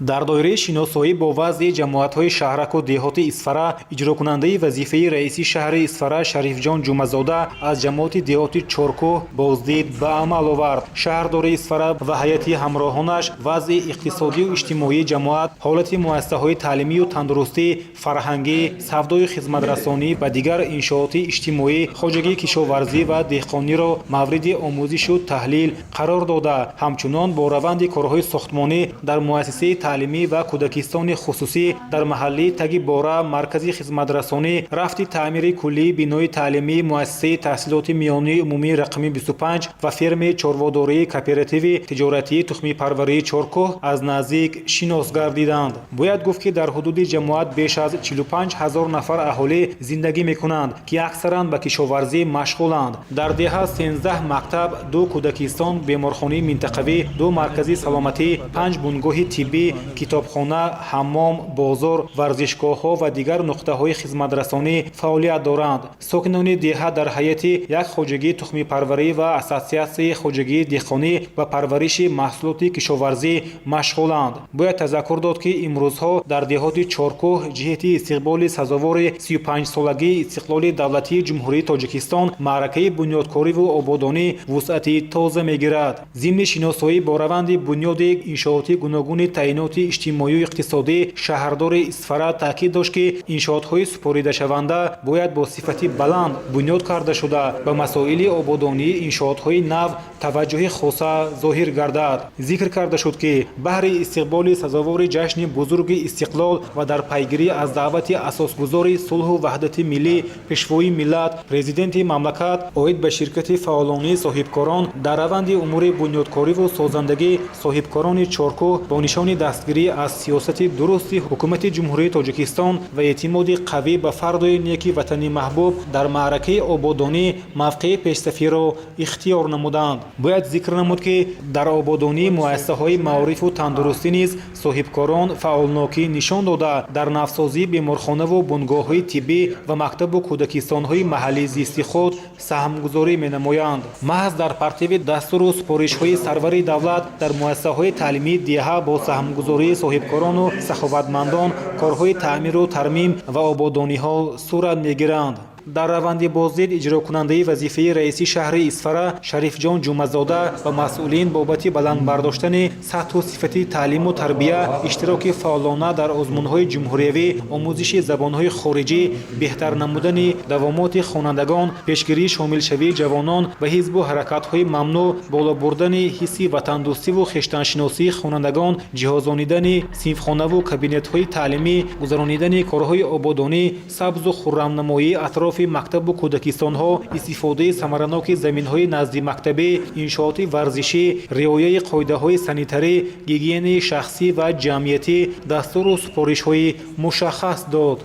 дар доираи шиносоӣ бо вазъи ҷамоатҳои шаҳраку деҳоти Исфара иҷрокунандаи вазифаи раиси шаҳри Исфара Шарифҷон Ҷумазода аз ҷамоати деҳоти Чоркӯҳ боздид ба амал овард. Шаҳрдори Исфара ва ҳайати ҳамроҳонаш вазъи иқтисодию иҷтимоии ҷамоат, ҳолати муассисаҳои таълимию тандурустӣ, фарҳангӣ, савдою хизматрасонӣ ва дигар иншооти иҷтимоӣ, хоҷагии кишоварзӣ ва деҳқониро мавриди омӯзишу таҳлил қарор дода, ҳамчунон бо раванди корҳои сохтмонӣ дар муассисаи таълимӣ ва кӯдакистони хусусӣ дар маҳаллии Таги Бора, маркази хизматрасонӣ, рафти таъмири куллии бинои таълимии муассисаи таҳсилоти миёнии умумии рақами 25 ва фермаи чорводории кооперативи тиҷоратии тухмипарварии Чоркӯҳ аз наздик шинос гардиданд. Бояд гуфт, ки дар ҳудуди ҷамоат беш аз 45 000 нафар аҳолӣ зиндагӣ мекунанд, ки аксаран ба кишоварзӣ машғуланд. Дар деҳа 13 мактаб, 2 кӯдакистон, беморхонаи минтақавӣ, 2 маркази саломатӣ, 5 бунгоҳи тиббӣ, китобхона, ҳаммом, бозор, варзишгоҳҳо ва дигар нуқтаҳои хизматрасонӣ фаъолият доранд. Сокинони деҳа дар ҳайати як хоҷагии тухмипарварӣ ва ассотсиатсияи хоҷагии деҳқонӣ ва парвариши маҳсулоти кишоварзӣ машғуланд. Бояд тазаккур дод, ки имрӯзҳо дар деҳоти Чоркӯҳ ҷиҳати истиқболи сазовори 35-солагии истиқлоли давлатии Ҷумҳурии Тоҷикистон маъракаи бунёдкориву ободонӣ вусъати тоза мегирад. Зимни шиносоӣ бо раванди бунёди иншооти гуногуни таъиноти иҷтимоию иқтисодӣ, шаҳрдори Исфара таъкид дошт, ки иншоотҳои супоридашаванда бояд бо сифати баланд бунёд карда шуда ба масоили ободонии иншоотҳои нав таваҷҷуҳи хоса зоҳир гардад. Зикр карда шуд, ки баҳри истиқболи сазовори ҷашни бузурги истиқлол ва дар пайгирӣ аз даъвати асосгузори сулҳу ваҳдати миллӣ, пешвои миллат, президенти мамлакат оид ба ширкати фаъолони соҳибкорон дар раванди умури бунёдкориву созандагӣ соҳибкорони Чоркӯҳ бо нишони дастгирӣ аз сиёсати дурусти ҳукумати Ҷумҳурии Тоҷикистон ва эътимоди қавӣ ба фардои неки ватани маҳбуб дар маъракаи ободонӣ мавқеи пешсафиро ихтиёр намуданд. Бояд зикр намуд, ки дар ободонии муассисаҳои маорифу тандурустӣ низ соҳибкорон фаъолнокӣ нишон дода дар навсозии беморхонаву бунгоҳҳои тиббӣ ва мактабу кӯдакистонҳои маҳаллии зисти худ саҳмгузорӣ менамоянд. маҳз дар партиви дастуру супоришҳои сарвари давлат дар муассисаҳои таълимии деҳа бо саҳмгузории соҳибкорону саховатмандон корҳои таъмиру тармим ва ободониҳо сурат мегиранд. Дар раванди боздид иҷрокунандаи вазифаи раиси шаҳри Исфара Шарифҷон Ҷумазода ва масъулин бобати баландбардоштани сатҳу сифати таълиму тарбия, иштироки фаъолона дар озмунҳои ҷумҳуриявӣ, омӯзиши забонҳои хориҷӣ, беҳтар намудани давомоти хонандагон, пешгирии шомилшавии ҷавонон ва ҳизбу ҳаракатҳои мамнӯъ, боло бурдани ҳисси ватандӯстиву хештаншиносии хонандагон, ҷиҳозонидани синфхонаву кабинетҳои таълимӣ, гузаронидани корҳои ободонӣ, сабзу хуррамнамоии атрофи мактабу кӯдакистонҳо, истифодаи самараноки заминҳои назди мактабӣ, иншооти варзишӣ, риояи қоидаҳои санитарӣ, гигиенаи шахсӣ ва ҷамъиятӣ, дастуру супоришҳои мушаххас дод.